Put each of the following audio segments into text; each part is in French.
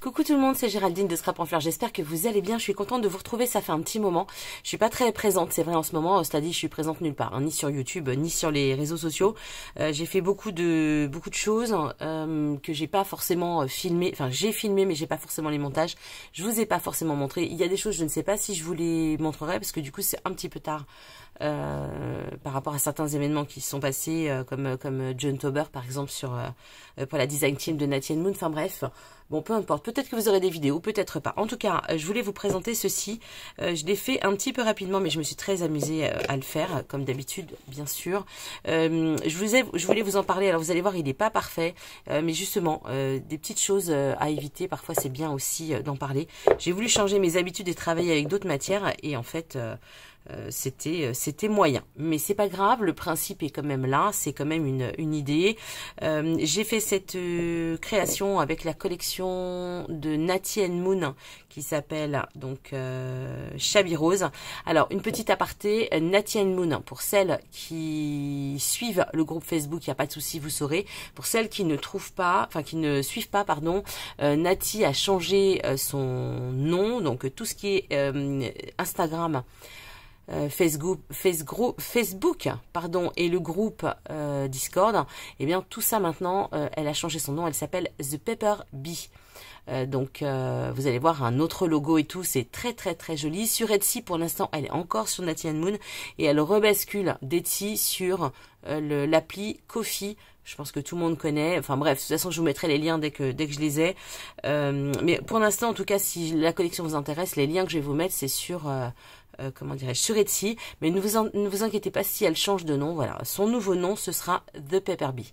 Coucou tout le monde, c'est Géraldine de Scrap en Fleurs. J'espère que vous allez bien. Je suis contente de vous retrouver. Ça fait un petit moment. Je suis pas très présente, c'est vrai en ce moment. C'est-à-dire, je suis présente nulle part, hein, ni sur YouTube, ni sur les réseaux sociaux. J'ai fait beaucoup de choses que j'ai pas forcément filmé. Enfin, j'ai filmé, mais j'ai pas forcément les montages. Je vous ai pas forcément montré. Il y a des choses, je ne sais pas si je vous les montrerai parce que du coup, c'est un petit peu tard. Par rapport à certains événements qui se sont passés, comme John Tauber par exemple pour la design team de Natty Moon. Enfin bref, bon peu importe. Peut-être que vous aurez des vidéos, peut-être pas. En tout cas, je voulais vous présenter ceci. Je l'ai fait un petit peu rapidement, mais je me suis très amusée à le faire, comme d'habitude, bien sûr. Je voulais vous en parler. Alors vous allez voir, il n'est pas parfait, mais justement, des petites choses à éviter. Parfois, c'est bien aussi d'en parler. J'ai voulu changer mes habitudes et travailler avec d'autres matières, et en fait. C'était moyen, mais c'est pas grave, le principe est quand même là, c'est quand même une idée. J'ai fait cette création avec la collection de Natty Moon qui s'appelle donc Shabby Rose. Alors une petite aparté, Natty Moon, pour celles qui suivent le groupe Facebook, il n'y a pas de souci, vous saurez. Pour celles qui ne trouvent pas, enfin qui ne suivent pas, pardon, Natty a changé son nom, donc tout ce qui est Instagram. Facebook, pardon, et le groupe Discord, et bien tout ça maintenant, elle a changé son nom, elle s'appelle The Pepper Bee. Donc vous allez voir un autre logo et tout, c'est très très très joli. Sur Etsy pour l'instant elle est encore sur Natty Moon et elle rebascule d'Etsy sur l'appli Ko-fi. Je pense que tout le monde connaît. Enfin bref, de toute façon je vous mettrai les liens dès que je les ai. Mais pour l'instant en tout cas, si la collection vous intéresse, les liens que je vais vous mettre c'est sur comment dirais-je, sur Etsy, mais ne vous inquiétez pas si elle change de nom. Voilà, son nouveau nom ce sera The Pepper Bee.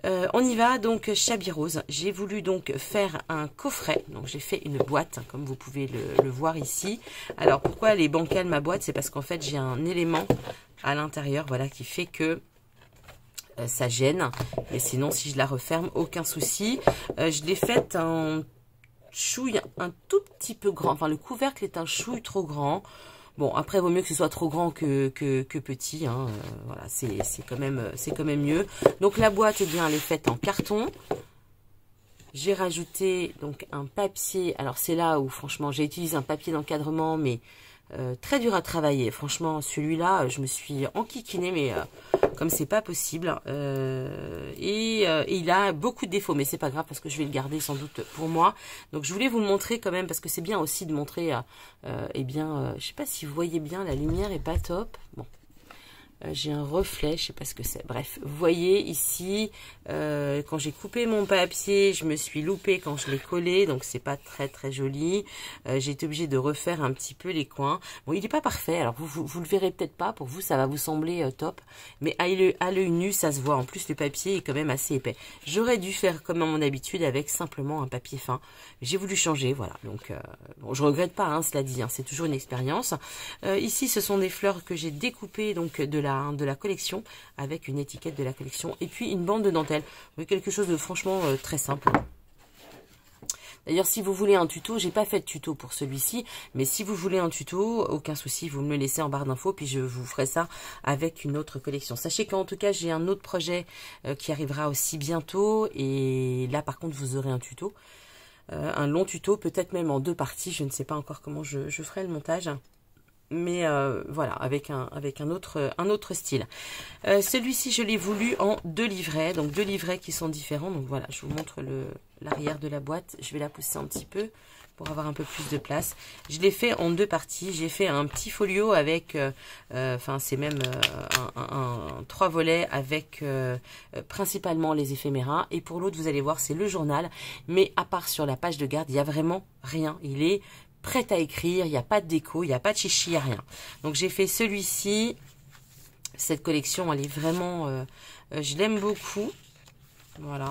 On y va, donc Shabby Rose. J'ai voulu donc faire un coffret, donc j'ai fait une boîte, comme vous pouvez le voir ici. Alors pourquoi elle est bancale ma boîte? C'est parce qu'en fait j'ai un élément à l'intérieur, voilà, qui fait que ça gêne. Mais sinon si je la referme, aucun souci. Je l'ai faite en chouille un tout petit peu grand, enfin le couvercle est un chouille trop grand. Bon, après, il vaut mieux que ce soit trop grand que petit. Hein. Voilà, c'est quand même mieux. Donc, la boîte, eh bien, elle est faite en carton. J'ai rajouté donc un papier. Alors, c'est là où, franchement, j'ai utilisé un papier d'encadrement, mais très dur à travailler. Franchement, celui-là, je me suis enquiquinée, mais comme c'est pas possible. Et il a beaucoup de défauts, mais c'est pas grave parce que je vais le garder sans doute pour moi. Donc je voulais vous le montrer quand même parce que c'est bien aussi de montrer. Eh bien, je sais pas si vous voyez bien, la lumière est pas top. Bon. J'ai un reflet, je sais pas ce que c'est. Bref, vous voyez ici, quand j'ai coupé mon papier, je me suis loupée quand je l'ai collé, donc c'est pas très très joli. J'ai été obligée de refaire un petit peu les coins. Bon, il n'est pas parfait, alors vous le verrez peut-être pas, pour vous ça va vous sembler top, mais à l'œil nu ça se voit. En plus le papier est quand même assez épais. J'aurais dû faire comme à mon habitude avec simplement un papier fin. J'ai voulu changer, voilà. Donc bon, je regrette pas, hein, cela dit, hein, c'est toujours une expérience. Ici ce sont des fleurs que j'ai découpées donc de la collection avec une étiquette de la collection et puis une bande de dentelle. Oui, quelque chose de franchement très simple. D'ailleurs, si vous voulez un tuto, j'ai pas fait de tuto pour celui-ci, mais si vous voulez un tuto, aucun souci, vous me le laissez en barre d'infos, puis je vous ferai ça avec une autre collection. Sachez qu'en tout cas, j'ai un autre projet qui arrivera aussi bientôt, et là, par contre, vous aurez un tuto, un long tuto, peut-être même en 2 parties, je ne sais pas encore comment je ferai le montage. Mais voilà, avec un autre style. Celui-ci, je l'ai voulu en 2 livrets, donc 2 livrets qui sont différents. Donc voilà, je vous montre l'arrière de la boîte. Je vais la pousser un petit peu pour avoir un peu plus de place. Je l'ai fait en 2 parties. J'ai fait un petit folio avec, enfin c'est même un 3 volets avec principalement les éphéméras. Et pour l'autre, vous allez voir, c'est le journal. Mais à part sur la page de garde, il n'y a vraiment rien. Il est prête à écrire, il n'y a pas de déco, il n'y a pas de chichi, il n'y a rien. Donc j'ai fait celui-ci. Cette collection, elle est vraiment... je l'aime beaucoup. Voilà.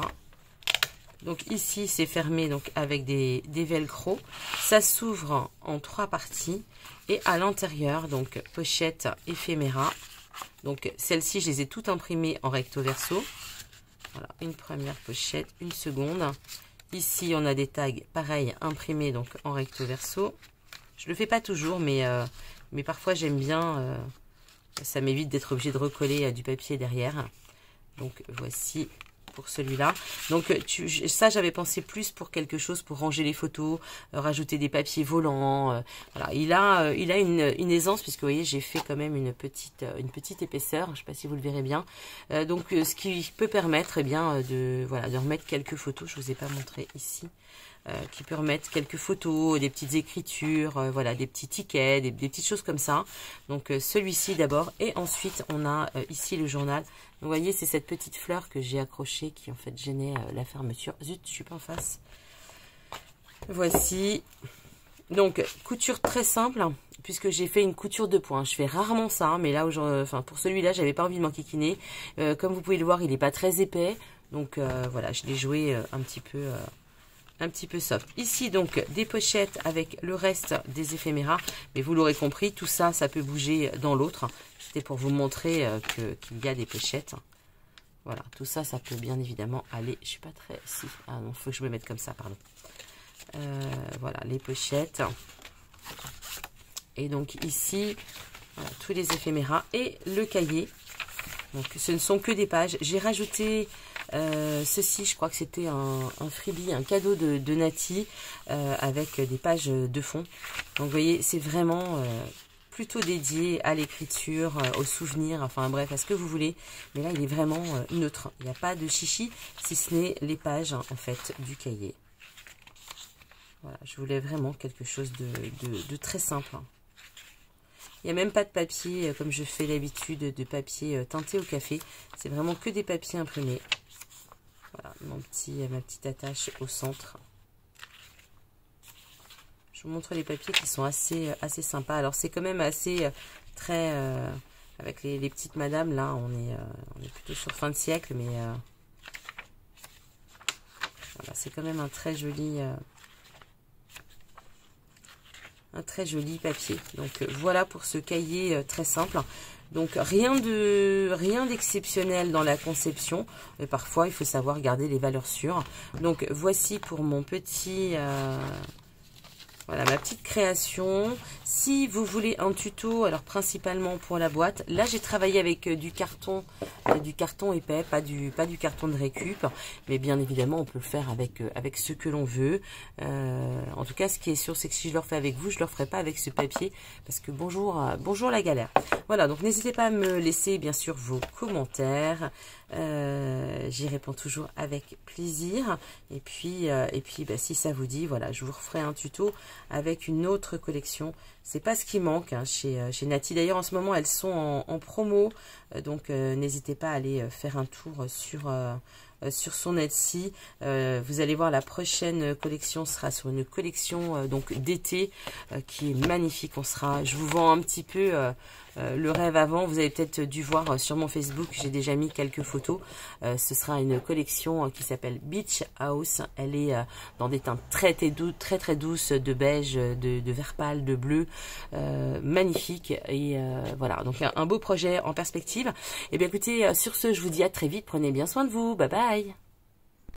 Donc ici, c'est fermé donc avec des velcro. Ça s'ouvre en 3 parties. Et à l'intérieur, donc pochette éphéméra. Donc celles-ci, je les ai toutes imprimées en recto verso. Voilà, une première pochette, une seconde. Ici, on a des tags, pareil, imprimés donc en recto verso. Je le fais pas toujours, mais parfois j'aime bien. Ça m'évite d'être obligé de recoller du papier derrière. Donc voici pour celui-là. Donc ça, j'avais pensé plus pour quelque chose pour ranger les photos, rajouter des papiers volants. Voilà, il a une aisance puisque vous voyez, j'ai fait quand même une petite épaisseur. Je ne sais pas si vous le verrez bien. Donc ce qui peut permettre, eh bien, de remettre quelques photos. Je vous ai pas montré ici. Qui peut remettre quelques photos, des petites écritures, voilà, des petits tickets, des petites choses comme ça. Donc celui-ci d'abord, et ensuite on a ici le journal. Vous voyez, c'est cette petite fleur que j'ai accrochée qui en fait gênait la fermeture. Zut, je suis pas en face. Voici. Donc couture très simple, puisque j'ai fait une couture de points. Je fais rarement ça, mais là, pour celui-là, j'avais pas envie de m'enquiquiner. Comme vous pouvez le voir, il n'est pas très épais, donc voilà, je l'ai joué un petit peu soft. Ici, donc, des pochettes avec le reste des éphéméras. Mais vous l'aurez compris, tout ça, ça peut bouger dans l'autre. C'était pour vous montrer qu'il y a des pochettes. Voilà, tout ça, ça peut bien évidemment aller. Je suis pas très... Si. Ah non, il faut que je me mette comme ça, pardon. Voilà, les pochettes. Et donc, ici, voilà, tous les éphéméras et le cahier. Donc, ce ne sont que des pages. J'ai rajouté... ceci, je crois que c'était un freebie, un cadeau de Nati avec des pages de fond. Donc vous voyez, c'est vraiment plutôt dédié à l'écriture, aux souvenirs, enfin bref, à ce que vous voulez. Mais là, il est vraiment neutre. Il n'y a pas de chichi, si ce n'est les pages en fait du cahier. Voilà, je voulais vraiment quelque chose de très simple. Il n'y a même pas de papier, comme je fais l'habitude, de papier teinté au café. C'est vraiment que des papiers imprimés. Voilà, ma petite attache au centre. Je vous montre les papiers qui sont assez sympas. Alors, c'est quand même assez très... avec les petites madames, là, on est plutôt sur fin de siècle, mais... voilà, c'est quand même un très joli papier. Donc, voilà pour ce cahier très simple. Donc rien d'exceptionnel dans la conception, mais parfois il faut savoir garder les valeurs sûres. Donc voici pour mon petit voilà, ma petite création. Si vous voulez un tuto, alors principalement pour la boîte, là j'ai travaillé avec du carton épais, pas du carton de récup, mais bien évidemment on peut le faire avec ce que l'on veut. En tout cas, ce qui est sûr, c'est que si je le refais avec vous, je le referai pas avec ce papier, parce que bonjour la galère. Voilà, donc n'hésitez pas à me laisser bien sûr vos commentaires. J'y réponds toujours avec plaisir. Et puis bah, si ça vous dit, voilà, je vous referai un tuto avec une autre collection. C'est pas ce qui manque hein, chez Nati. D'ailleurs, en ce moment, elles sont en promo. Donc, n'hésitez pas à aller faire un tour sur son Etsy. Vous allez voir, la prochaine collection sera sur une collection donc d'été qui est magnifique. Je vous vends un petit peu le rêve avant. Vous avez peut-être dû voir sur mon Facebook, j'ai déjà mis quelques photos. Ce sera une collection qui s'appelle Beach House. Elle est dans des teintes très douces, de beige, de vert pâle, de bleu, magnifique. Et voilà, donc un beau projet en perspective. Et bien écoutez, sur ce, je vous dis à très vite. Prenez bien soin de vous. Bye bye.